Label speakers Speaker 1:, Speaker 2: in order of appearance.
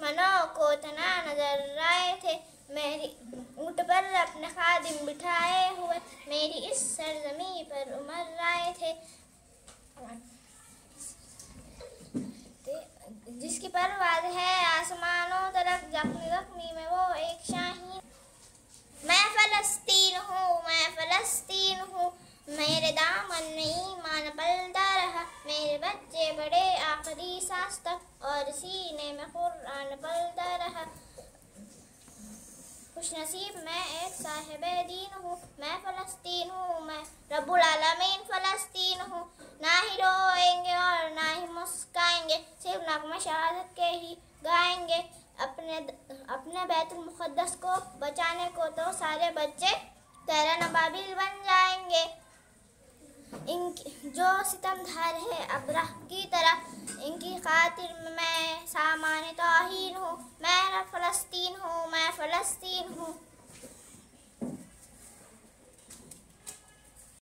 Speaker 1: दुश्मनों को तना नजर आए थे, मेरी ऊँट पर अपने खादिम बिठाए हुए मेरी इस सरजमी पर उमर आए थे। जिसकी परवाज़ है आसमानों तरफ, जख्मी जख्मी में वो एक शाहीन। मैं फ़लस्तीन हूँ, मैं फ़लस्तीन हूँ, मेरे दामन में ईमान पलता रहा, मेरे बच्चे बड़े आखिरी सांस तक और सीने में कुरान पलता रहा। खुशनसीब मैं एक साहिबे दीन हूँ, मैं फ़लस्तीन हूँ, मैं रब्बुल आलमीन फ़लस्तीन हूँ। ना ही रोएंगे और ना ही मुस्काएंगे, सिर्फ नग़्मे शहादत के ही गाएंगे। अपने बैतुल मुक़द्दस को बचाने को तो सारे बच्चे तेरा नबाबिल बन जाएंगे। इनकी जो सितमधार है अब्राह की तरह, इनकी खातिर मैं सामाने तौहीन हूँ। मैं फ़लस्तीन हूँ, मैं फ़लस्तीन हूँ।